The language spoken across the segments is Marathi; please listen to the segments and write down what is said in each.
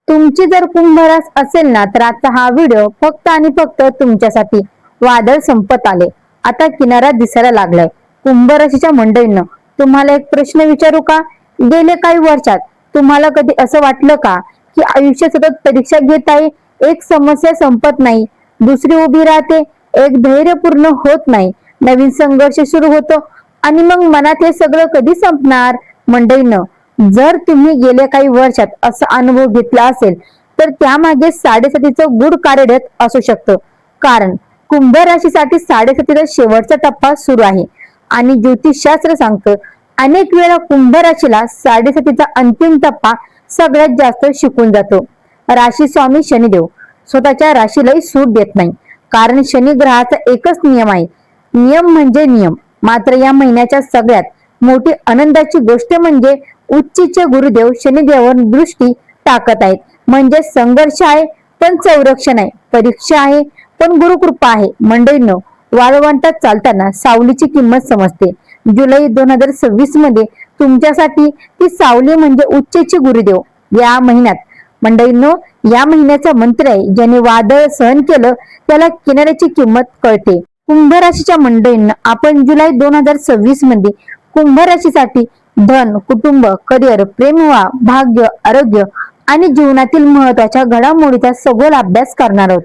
तुमची जर कुंभ रास असेल ना तर आजचा हा व्हिडिओ फक्त आणि फक्त तुमच्यासाठी. वादळ संपत आले, आता किनारा दिसायला लागलाय. कुंभ राशीच्या मंडळींना तुम्हाला एक प्रश्न विचारू का? गेले काही वर्षात तुम्हाला कधी असं वाटलं का की आयुष्य सतत परीक्षा घेत आहे, एक समस्या संपत नाही, दुसरी उभी राहते, एक धैर्य पूर्ण होत नाही, नवीन संघर्ष सुरू होतो आणि मग मनात हे सगळं कधी संपणार? मंडळींनो, जर तुम्ही गेल्या काही वर्षात असा अनुभव घेतला असेल तर त्यामागे साडेसातीचं गूढ कार्यरत असू शकतं. कारण कुंभ राशीसाठी साडेसातीचा शेवटचा टप्पा सुरू आहे आणि ज्योतिषशास्त्र सांगतं अनेक वेळा कुंभ राशीला साडेसातीचा अंतिम टप्पा सगळ्यात जास्त शिकून जातो. राशी स्वामी शनिदेव स्वतःच्या राशीलाही सूट देत नाही, कारण शनी ग्रहाचा एकच नियम आहे, नियम म्हणजे नियम. मात्र या महिन्याच्या सगळ्यात मोठी आनंदाची गोष्ट म्हणजे उच्चचे गुरुदेव शनिदेवावर दृष्टी टाकत आहेत. म्हणजे संघर्ष आहे पण संरक्षण आहे, परीक्षा आहे पण गुरुकृपा आहे. मंडळींनो, वाळवंटात चालताना सावलीची किंमत समजते. जुलै 2026 मध्ये तुमच्यासाठी ती सावली म्हणजे उच्चचे गुरुदेव. या महिन्यात मंडळींनो, या महिन्याचा मंत्र आहे, ज्याने वादळ सहन केलं त्याला किनाऱ्याची किंमत कळते. कुंभ राशीच्या मंडळींना आपण जुलै 2026 मध्ये कुंभ राशीसाठी धन, कुटुंब, करिअर, प्रेमविवाह, भाग्य, आरोग्य आणि जीवनातील महत्वाच्या घडामोडीचा सखोल अभ्यास करणार आहोत.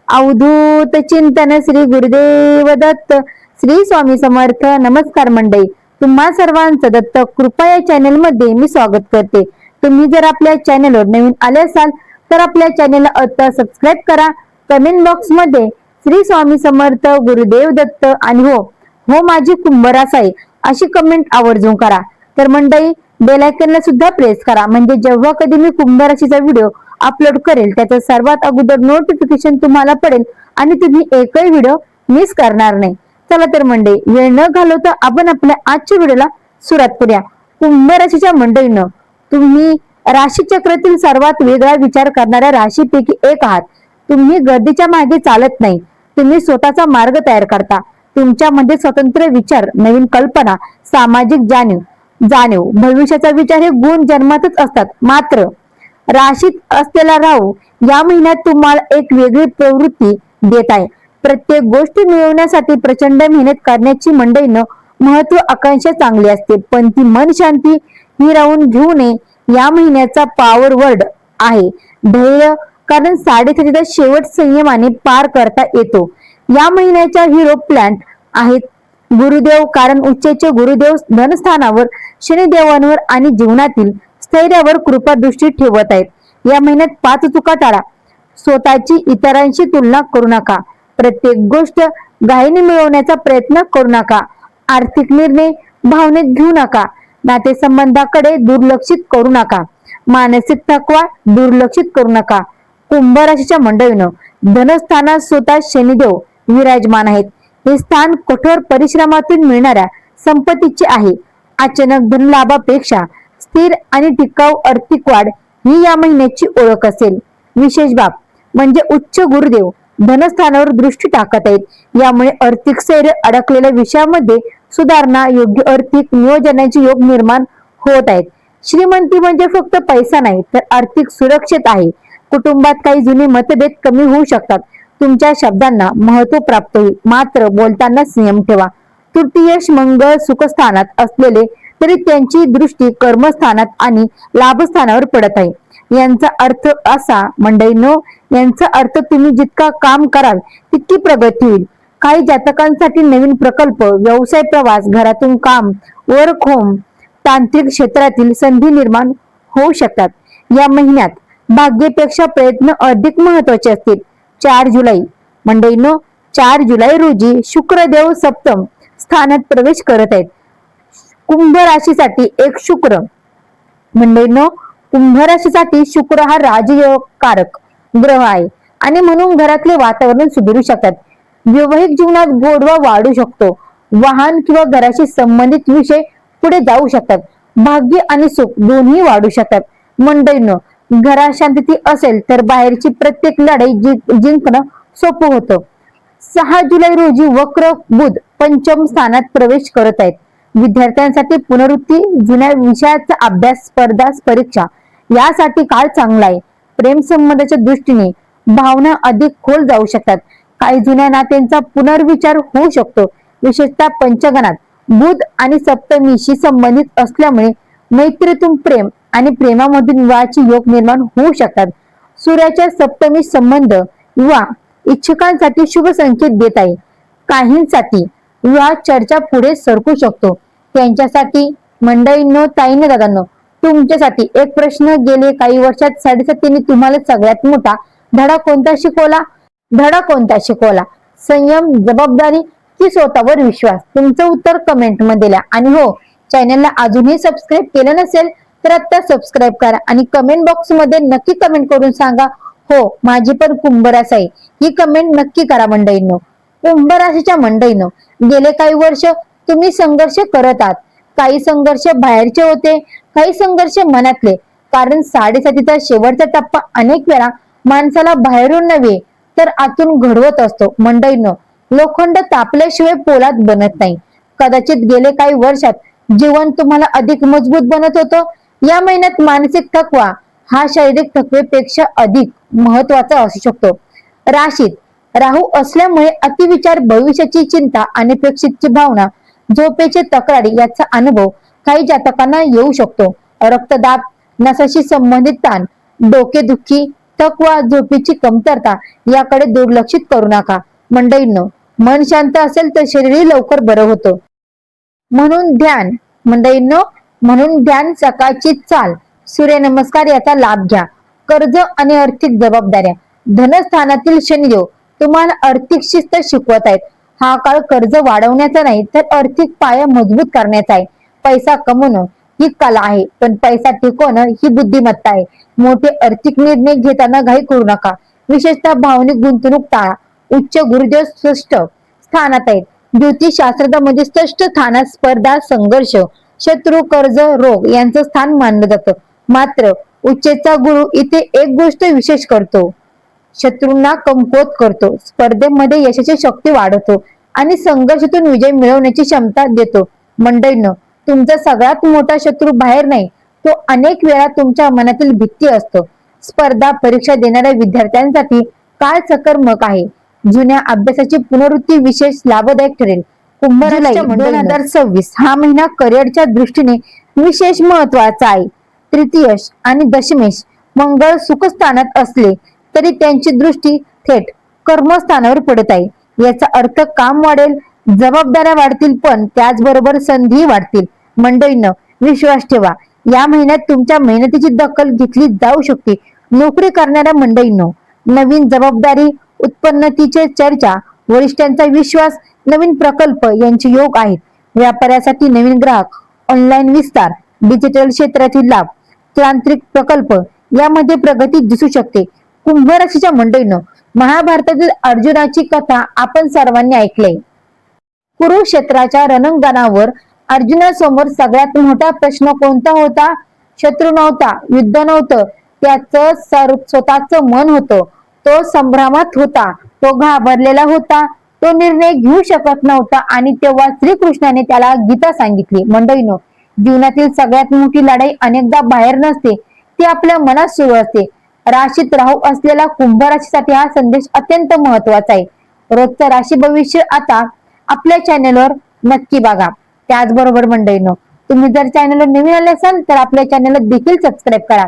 अवधूत चिंतन श्री गुरुदेव दत्त. श्री स्वामी समर्थ. नमस्कार मंडळी, तुम्हा सर्वांचं दत्त कृपा या चॅनल मध्ये मी स्वागत करते. तुम्ही जर आपल्या चॅनलवर नवीन आले असाल तर आपल्या चॅनलला आता सबस्क्राईब करा. कमेंट बॉक्स मध्ये श्री स्वामी समर्थ, गुरुदेव दत्त आणि हो माझी कुंभ रास आहे अशी कमेंट आवर्जून करा. तर मंडळी, बेल आयकॉनला सुद्धा प्रेस करा, म्हणजे जेव्हा कधी मी कुंभ राशीचा व्हिडिओ अपलोड करेल त्याचं सर्वात अगोदर नोटिफिकेशन तुम्हाला पडेल आणि तुम्ही एकही व्हिडिओ मिस करणार नाही. चला तर मंडळी, वेळ न घालवता आपण आपल्या आजच्या व्हिडिओला सुरुवात करूया. कुंभ राशीच्या मंडळीनं, तुम्ही राशीचक्रातील सर्वात वेगळा विचार करणाऱ्या राशीपैकी एक आहात. तुम्ही गर्दीच्या मागे चालत नाही, तुम्ही स्वतःचा मार्ग तयार करता. तुमच्यामध्ये स्वतंत्र विचार, नवीन कल्पना, सामाजिक जाणीव, भविष्याचा विचार हे गुण जन्मातच असतात. मात्र राशीत असलेला राहू या महिन्यात तुम्हाला एक वेगळी प्रवृत्ती देत आहे. प्रत्येक गोष्ट मिळवण्यासाठी प्रचंड मेहनत करण्याची मंडळीनं महत्व आकांक्षा चांगली असते, पण ती मन शांती हिरावून घेऊ नये. या महिन्याचा पॉवर वर्ड आहे धैर्य, कारण साडेसातीचा शेवट संयमाने पार करता येतो. या महिन्याच्या हिरो प्लॅन्ट आहेत गुरुदेव, कारण उच्चचे गुरुदेव धनस्थानावर, शनिदेवांवर आणि जीवनातील स्थैर्यावर कृपा दृष्टी ठेवत आहेत. या महिन्यात 5 चुका टाळा. स्वतःची इतरांशी तुलना करू नका. प्रत्येक गोष्ट घाईने मिळवण्याचा प्रयत्न करू नका. आर्थिक निर्णय भावनेत घेऊ नका. नातेसंबंधाकडे दुर्लक्षित करू नका. मानसिक थकवा दुर्लक्षित करू नका. कुंभ राशीच्या मंडळीनं, धनस्थानात स्वतः शनिदेव विराजमान आहेत. हे स्थान कठोर परिश्रमातून मिळणाऱ्या संपत्तीचे आहे. अचानक धनलाभापेक्षा स्थिर आणि टिकाऊ आर्थिक वाढ ही या महिन्याची ओळख असेल. विशेष बाब म्हणजे उच्च गुरुदेव धनस्थानावर दृष्टी टाकत आहेत. यामुळे आर्थिक स्थैर्य, अडकलेल्या विषयामध्ये सुधारणा, योग्य आर्थिक नियोजनाचे योग निर्माण होत आहेत. श्रीमंती म्हणजे फक्त पैसा नाही तर आर्थिक सुरक्षित आहे. कुटुंबात काही जुने मतभेद कमी होऊ शकतात. तुमच्या शब्दांना महत्व प्राप्त होईल, मात्र बोलताना संयम ठेवा. तृतीयश मंगळ सुखस्थानात असलेले तरी त्यांची दृष्टी कर्मस्थानात आणि लाभस्थानावर पडत आहे. यांचा अर्थ असा मंडळींनो, यांचा अर्थ तुम्ही जितका काम कराल तितकी प्रगती होईल. काही जातकांसाठी नवीन प्रकल्प, व्यवसाय, प्रवास, घरातून काम, वर्क होम, तांत्रिक क्षेत्रातील संधी निर्माण होऊ शकतात. या महिन्यात भाग्यापेक्षा प्रयत्न अधिक महत्वाचे असतील. 4 जुलै मंडळींनो, 4 जुलै रोजी शुक्रदेव सप्तम स्थानात प्रवेश करत आहेत. कुंभ राशीसाठी एक शुक्र मंडळींनो, कुंभ राशीसाठी शुक्र हा राजयोगकारक ग्रह आहे आणि म्हणून घरातले वातावरण सुधारू शकतात. वैवाहिक जीवनात गोडवा वाढू शकतो. वाहन किंवा घराशी संबंधित विषय पुढे जाऊ शकतात. भाग्य आणि सुख दोन्ही वाढू शकतात. मंडळींनो, घरात शांतता असेल तर बाहेरची प्रत्येक लढाई जिंकणं सोपं होतं. 6 जुलै रोजी वक्र बुध पंचम स्थानात प्रवेश करत आहेत. विद्यार्थ्यांसाठी पुनरुत्ती, जुन्या विषयाचा अभ्यास, स्पर्धा, परीक्षा यासाठी काळ चांगला आहे. प्रेम संबंधाच्या दृष्टीने भावना अधिक खोल जाऊ शकतात. काही जुन्या नात्यांचा पुनर्विचार होऊ शकतो. विशेषतः पंचगणात बुध आणि सप्तमीशी संबंधित असल्यामुळे मैत्रीतून प्रेम आणि प्रेमामधून विवाहाचे योग निर्माण होऊ शकतात. सूर्याच्या सप्तमी संबंध विवाह इच्छुकांसाठी शुभ संकेत देत आहे. काहींसाठी विवाह चर्चा पुढे सरकू शकतो. त्यांच्यासाठी मंडळींनो, ताईंनो, दादांनो, तुमच्यासाठी एक प्रश्न. गेले काही वर्षात 7.5 तुम्हाला सगळ्यात मोठा धडा कोणता शिकवला? संयम, जबाबदारी की स्वतःवर विश्वास? तुमचं उत्तर कमेंट मध्ये द्या. आणि हो, चॅनलला अजूनही सबस्क्राईब केलं नसेल तर आता सबस्क्राईब करा आणि कमेंट बॉक्स मध्ये नक्की कमेंट करून सांगा, हो माझी पण कुंभ रास आहे. ही कमेंट नक्की करा मंडळींनो. कुंभ राशीच्या मंडळींनो, गेले काही वर्ष तुम्ही संघर्ष करत आहात. काही संघर्ष बाहेरचे होते, काही संघर्ष मनातले. कारण 7.5चा शेवटचा टप्पा अनेक वेळा माणसाला बाहेरून नव्हे तर आतून घडवत असतो. मंडळींनो, लोखंड तापल्याशिवाय पोलाद बनत नाही. कदाचित गेले काही वर्षात जीवन तुम्हाला अधिक मजबूत बनत होतं. या महिन्यात मानसिक थकवा हा शारीरिक थकवेपेक्षा अधिक महत्वाचा असू शकतो. राशीत राहू असल्यामुळे अतिविचार, भविष्याची चिंता, अनपेक्षितची भावना, झोपेचे तक्रारी याचा अनुभव काही जातकांना येऊ शकतो. रक्तदाब, नसाशी संबंधित ताण, डोकेदुखी, थकवा, झोपेची कमतरता याकडे दुर्लक्षित करू नका. मंडळींनो, मन शांत असेल तर शरीरही लवकर बरं होतं. म्हणून ध्यान, सकाळची चाल, सूर्यनमस्कार याचा लाभ घ्या. कर्ज आणि आर्थिक जबाबदाऱ्या. धनस्थानातील शनिदेव तुम्हाला आर्थिक शिस्त शिकवत आहेत. हा काळ कर्ज वाढवण्याचा नाही तर आर्थिक पाया मजबूत करण्याचा आहे. पैसा कमवणं ही कला आहे, पण पैसा टिकवणं ही बुद्धिमत्ता आहे. मोठे आर्थिक निर्णय घेताना घाई करू नका. विशेषतः भावनिक गुंतवणूक टाळा. उच्च गुरुदेव स्पष्ट स्थानात आहेत. ज्योतिषशास्त्रामध्ये स्पष्ट स्थानात स्पर्धा, संघर्ष, शत्रू, कर्ज, रोग यांचं स्थान मानलं जातं. मात्र उच्चेचा गुरु इथे एक गोष्ट विशेष करतो, शत्रूंना कमकुवत करतो, स्पर्धेमध्ये यशाची शक्ती वाढवतो आणि संघर्षातून विजय मिळवण्याची क्षमता देतो. मंडळींनो, तुमचा सगळ्यात मोठा शत्रू बाहेर नाही, तो अनेक वेळा तुमच्या मनातील भीती असतो. स्पर्धा परीक्षा देणाऱ्या विद्यार्थ्यांसाठी काळ सकर्मक आहे. जुन्या अभ्यासाची पुनरावृत्ती विशेष लाभदायक ठरेल. कुंभ राशी 2026 हा महिना करिअरच्या दृष्टीने विशेष महत्वाचा आहे. तृतीयश आणि दशमेश मंगळ सुखस्थानात असले तरी त्यांची दृष्टी थेट कर्मस्थानावर पडत आहे. याचा अर्थ काम वाढेल, जबाबदाऱ्या वाढतील, पण त्याचबरोबर संधी वाढतील. मंडळींनो, विश्वास ठेवा, या महिन्यात तुमच्या मेहनतीची दखल घेतली जाऊ शकते. नोकरी करणाऱ्या मंडळींनो, नवीन जबाबदारी, उत्पन्नाची चर्चा, वरिष्ठांचा विश्वास, नवीन प्रकल्प यांचे योग आहेत. व्यापाऱ्यासाठी नवीन ग्राहक, ऑनलाईन विस्तार, डिजिटल क्षेत्रातील लाभ, तांत्रिक प्रकल्प यामध्ये प्रगती दिसू शकते. कुंभ राशीच्या मंडळींनो, महाभारतातील अर्जुनाची कथा आपण सर्वांनी ऐकले. कुरुक्षेत्राच्या रणांगणावर अर्जुनासमोर सगळ्यात मोठा प्रश्न कोणता होता? शत्रू नव्हता, युद्ध नव्हतं, त्याचं स्वतःच मन होतं. तो संभ्रमात होता, तो घाबरलेला होता, तो निर्णय घेऊ शकत नव्हता. आणि तेव्हा श्रीकृष्णाने त्याला गीता सांगितली. मंडळीनो, जीवनातील सगळ्यात मोठी लढाई अनेकदा बाहेर नसते, ती आपल्या मनात सुरू असते. राशीत राहू असलेला कुंभ राशीसाठी हा संदेश अत्यंत महत्वाचा आहे. रोजचं राशी भविष्य आता आपल्या चॅनलवर नक्की बघा. त्याचबरोबर मंडळीनो, तुम्ही जर चॅनलवर नवीन आले असाल तर आपल्या चॅनलला देखील सबस्क्राईब करा.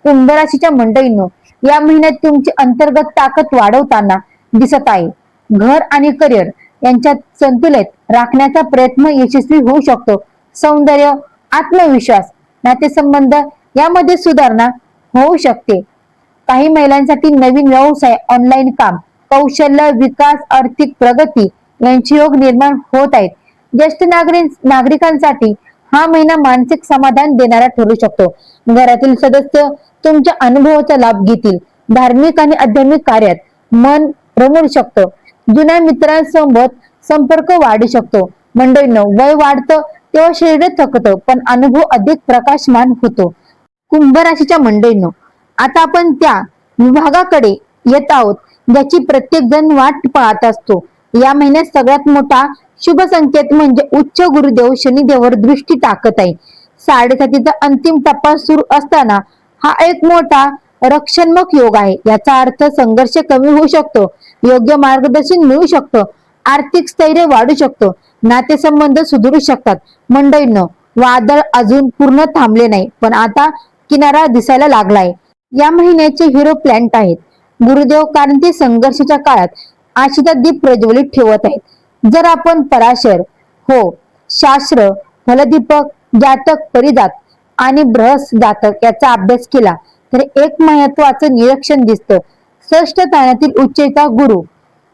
कुंभ राशीच्या मंडळींनो, या महिन्यात तुमची अंतर्गत ताकद वाढवताना दिसत आहे. घर आणि करिअर यांच्यात संतुलित राखण्याचा प्रयत्न यशस्वी होऊ शकतो. सौंदर्य, आत्मविश्वास, नातेसंबंध यामध्ये सुधारणा होऊ शकते. काही महिलांसाठी नवीन व्यवसाय, ऑनलाईन काम, कौशल्य विकास, आर्थिक प्रगती यांचे योग निर्माण होत आहेत. ज्येष्ठ नागरिकांसाठी हा महिना मानसिक समाधान देणारा ठरू शकतो. घरातील सदस्य तुमच्या अनुभवाचा लाभ घेतील. धार्मिक आणि आध्यात्मिक कार्यात मन रमू शकतं. जुन्या मित्रांसोबत संपर्क वाढू शकतो. मंडळींनो, वय वाढतं तेव्हा शरीर थकतं, पण अनुभव अधिक प्रकाशमान होतो. कुंभ राशीच्या मंडळींनो, आता आपण त्या विभागाकडे येत आहोत ज्याची प्रत्येक जण वाट पाहत असतो. या महिन्यात सगळ्यात मोठा शुभ संकेत म्हणजे उच्च गुरुदेव शनिदेवावर दृष्टी टाकत आहे. 7.5चा अंतिम टप्पा सुरू असताना हा एक मोठा रक्षणात्मक योग आहे. याचा अर्थ संघर्ष कमी होऊ शकतो, योग्य मार्गदर्शन मिळू शकतो, आर्थिक स्थैर्य वाढू शकतो, नातेसंबंध सुधारू शकतात. मंडळींनो, वादळ अजून पूर्ण थांबले नाही, पण आता किनारा दिसायला लागलाय. या महिन्याचे हिरो प्लॅनेट आहेत गुरुदेव, कारण ते संघर्षाच्या काळात आशेचा दीप प्रज्वलित ठेवत आहेत. जर आपण पराशर, हो, शास्त्र, फलदीपक, जातक परिजात आणि बृहस्पती जातक याचा अभ्यास केला तर एक महत्वाचं निरीक्षण दिसतं. षष्ठ स्थानातील उच्चता गुरु,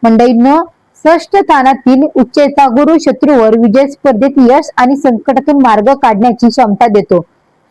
मंडळींनो, षष्ठ स्थानातील उच्चता गुरु शत्रूवर विजय, स्पर्धेत यश आणि संकटातून मार्ग काढण्याची क्षमता देतो.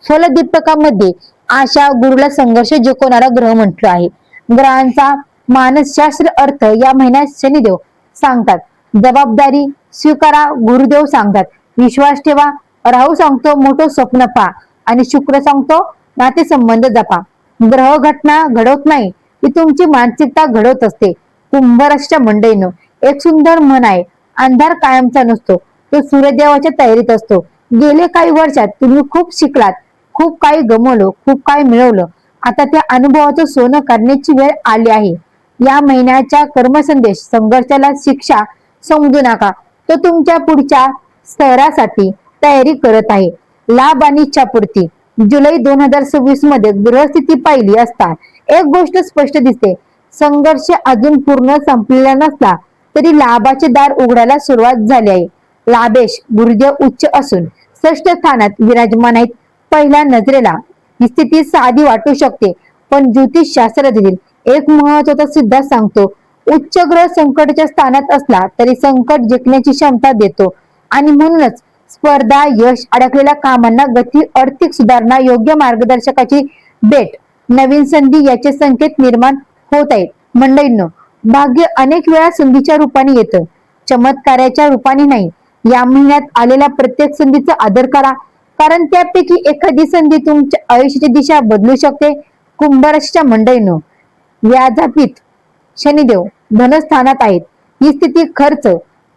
फलदीपकामध्ये आशा, गुरुला संघर्ष जिंकवणारा ग्रह म्हटलं आहे. ग्रहांचा मानसशास्त्र अर्थ या महिन्यात शनिदेव सांगतात जबाबदारी स्वीकारा, गुरुदेव सांगतात विश्वास ठेवा, राहू सांगतो मोठं स्वप्न पहा आणि शुक्र सांगतो नातेसंबंध जपा. ग्रह घटना घडवत नाही, ती तुमची मानसिकता घडवत असते. कुंभ राशीच्या मंडळींनो, एक सुंदर म्हण आहे, अंधार कायमचा नसतो, तो सूर्यदेवाच्या तयारीत असतो. गेले काही वर्षात तुम्ही खूप शिकलात, खूप काही गमवलं, खूप काही मिळवलं. आता त्या अनुभवाचं सोनं करण्याची वेळ आली आहे. या महिन्याच्या कर्मसंदेश संघर्षाला शिक्षा समजू नका, तो तुमच्या पुढच्या स्तरासाठी तयारी करत आहे. लाभ आणि इच्छापूर्ती. जुलै 2026 मध्ये ग्रहस्थिती पाहिली असता एक गोष्ट स्पष्ट दिसते, संघर्ष अजून पूर्ण संपलेला नसला तरी लाभाचे दार उघडायला सुरुवात झाली आहे. लाभेश गुरुदेव उच्च असून षष्ठ स्थानात विराजमान आहेत. पहिल्या नजरेला ही स्थिती साधी वाटू शकते, पण ज्योतिष शास्त्रातील एक महत्वाचा सिद्धांत सांगतो, उच्च ग्रह संकटाच्या स्थानात असला तरी संकट जिंकण्याची क्षमता देतो. आणि म्हणूनच स्पर्धा, यश, अडकलेल्या कामांना गती, आर्थिक सुधारणा, योग्य मार्गदर्शकाची भेट, नवीन संधी याचे संकेत निर्माण होत आहेत. मंडळींनो, भाग्य अनेक वेळा संधीच्या रूपाने येतं, चमत्काराच्या रूपाने नाही. या महिन्यात आलेल्या प्रत्येक संधीचा आदर करा, कारण त्यापैकी एखादी संधी तुमच्या आयुष्याची दिशा बदलू शकते. कुंभ राशीच्या मंडळींनो, व्याजापीठ शनिदेव धनस्थानात आहेत. ही स्थिती खर्च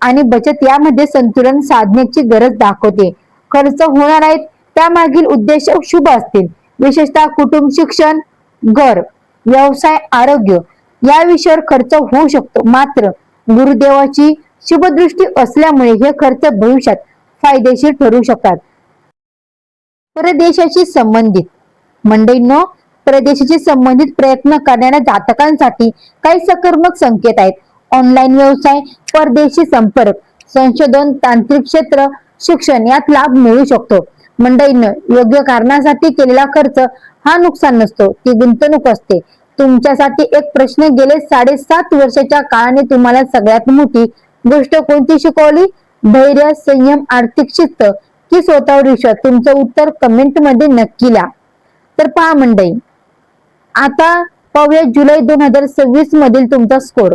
आणि बचत यामध्ये संतुलन साधण्याची गरज दाखवते. खर्च होणार आहेत त्यामागील उद्देश शुभ असतील, विशेषतः कुटुंब, शिक्षण, घर, व्यवसाय, आरोग्य या विषयावर खर्च होऊ शकतो. मात्र गुरुदेवाची शुभदृष्टी असल्यामुळे हे खर्च भविष्यात फायदेशीर ठरू शकतात. परदेशाशी संबंधित मंडळींनो, परदेशाशी संबंधित प्रयत्न करणाऱ्या जातकांसाठी काही सकारात्मक संकेत आहेत. ऑनलाईन व्यवसाय, परदेशी संपर्क, संशोधन, तांत्रिक क्षेत्र, शिक्षण यात लाभ मिळू शकतो. मंडळींनो, योग्य कारणासाठी केलेला खर्च हा नुकसान नसतो, ती गुंतवणूक असते. तुमच्यासाठी एक प्रश्न, गेले 7.5 वर्षाच्या काळाने तुम्हाला सगळ्यात मोठी गोष्ट कोणती शिकवली? धैर्य, संयम, आर्थिक शिस्त की स्वतःवर विश्वास? तुमचं उत्तर कमेंट मध्ये नक्की लिहा. तर पहा मंडळी, आता पाहूया जुलै 2026 मधील तुमचा स्कोर.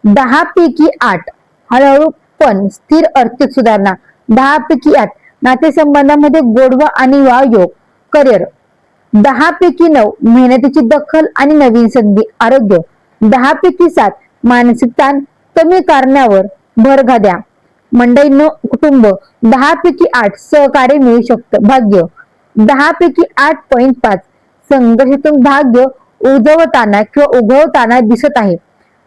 10 पैकी 8 हळूहळू पण स्थिर आर्थिक सुधारणा. 10 पैकी 8 नातेसंबंधामध्ये गोडवा आणि वाव योग. करिअर 10 पैकी 9 मेहनतीची दखल आणि नवीन संधी. आरोग्य 10 पैकी 7 मानसिक ताण कमी करण्यावर भर द्या. मंडळींनो, कुटुंब 10 पैकी 8 सहकार्य मिळू शकतं. भाग्य 10 पैकी 8.5 संघर्षातून भाग्य उजवताना किंवा उगवताना दिसत आहे.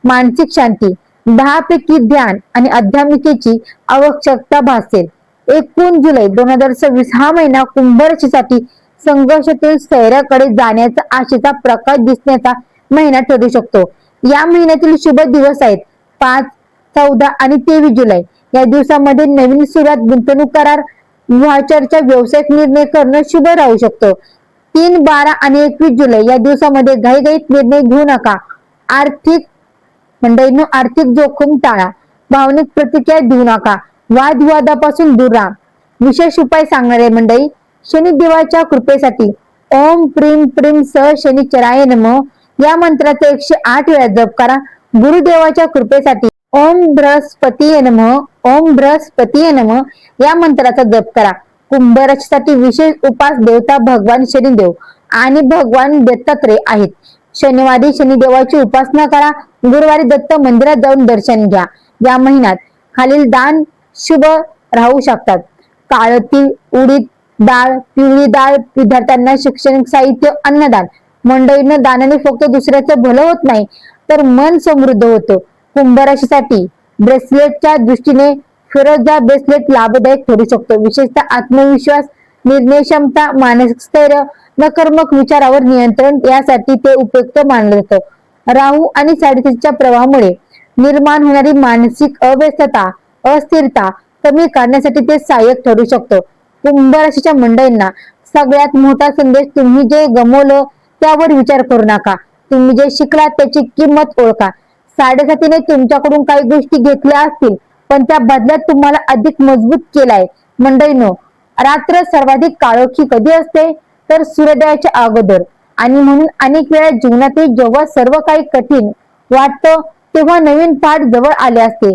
मानसिक शांती 10 पैकी ध्यान आणि आध्यात्मिकेची आवश्यकता भासेल. 1 जुलै 2026 हा महिना कुंभ राशीसाठी संघर्षातून स्थैर्याकडे जाण्याचा आशेचा प्रकाश दिसण्याचा महिना ठरू शकतो. या महिन्यातील शुभ दिवस आहेत 5, 14 आणि 23 जुलै. या दिवसामध्ये नवीन सुरुवात, गुंतवणूक करार, विवाह चर्चा, व्यावसायिक निर्णय करणं शुभ राहू शकतो. 3, 12 आणि 21 जुलै या दिवसामध्ये घाईघाईत निर्णय घेऊ नका. मंडळींनो, आर्थिक जोखीम टाळा, भावनिक प्रतिक्रिया देऊ नका, वादविवादापासून दूर राहा. विशेष उपाय सांगणारे मंडळी, शनिदेवाच्या कृपेसाठी ओम प्रीम प्रीम स शनिचराय नमः या मंत्राचा 108 वेळा जप करा. गुरुदेवाच्या कृपेसाठी ओम बृहस्पतीय नमः, ओम बृहस्पतीय नमः या मंत्राचा जप करा. कुंभ राशीसाठी विशेष उपास देवता भगवान शनिदेव आणि भगवान दत्तात्रय आहेत. शनिवारी शनिदेवाची उपासना करा. गुरुवारी दत्त मंदिरात जाऊन दर्शन घ्या. या महिन्यात खालील दान शुभ राहू शकतात: काळं तीळ, उडीद डाळ, पिवळी डाळ, विद्यार्थ्यांना शैक्षणिक साहित्य, अन्नदान, मंडळीनं दानाने फक्त दुसऱ्याचं भलं होत नाही तर मन समृद्ध होतं. कुंभ राशीसाठी ब्रेसलेटच्या दृष्टीने फिरोजा ब्रेसलेट लाभदायक ठरू शकतो. विशेषतः आत्मविश्वास, निर्णय क्षमता, मानसिक स्थैर्य, नकारात्मक विचारावर नियंत्रण यासाठी ते उपयुक्त मानलं जातं. राहू आणि साडेतीसच्या प्रवाहामुळे निर्माण होणारी मानसिक अव्यस्तता, अस्थिरता कमी करण्यासाठी ते सहाय्यक ठरू शकतं. कुंभ राशीच्या मंडळींना सगळ्यात मोठा संदेश, तुम्ही जे गमावलं त्यावर विचार करू नका. तुम्ही जे शिकलात त्याची किंमत ओळखा. साडेसातीने तुमच्याकडून काही गोष्टी घेतल्या असतील पण त्या बदल्यात तुम्हाला अधिक मजबूत केलाय. मंडळींनो, रात्र सर्वाधिक काळोखी कधी असते तर सूर्योदयाच्या अगोदर. आणि म्हणून अनेक वेळा जीवनातील जेव्हा सर्व काही कठीण वाटतं तेव्हा नवीन पाठ जवळ आले असते.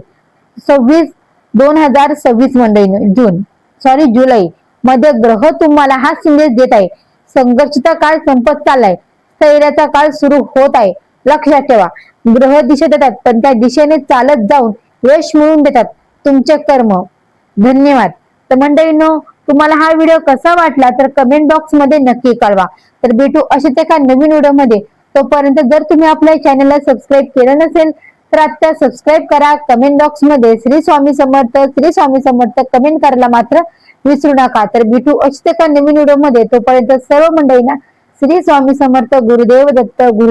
2026 मंडळींनो, जुलै मध्ये ग्रह तुम्हाला हा संदेश देत आहे. संघर्षाचा काळ संपत चाललाय, स्थैर्याचा काळ सुरू होत आहे. लक्षात ठेवा, ग्रह दिशा देतात पण त्या दिशेने चालत जाऊन यश मिळवून देतात तुमचे कर्म. धन्यवाद. तर मंडळींनो, तुम्हाला हा व्हिडिओ कसा वाटला तर कमेंट बॉक्स मध्ये नक्की कळवा. तर भेटू अशाच एका नवीन व्हिडिओ मध्ये. तोपर्यंत जर तुम्ही आपल्या चॅनलला सबस्क्राईब केलं नसेल तर आता सबस्क्राईब करा. कमेंट बॉक्स मध्ये श्री स्वामी समर्थ कमेंट करायला मात्र विसरू नका. तर भेटू अशाच एका नवीन व्हिडिओ मध्ये. तोपर्यंत सर्व मंडळींना श्री स्वामी समर्थ. गुरुदेव दत्त. गुरु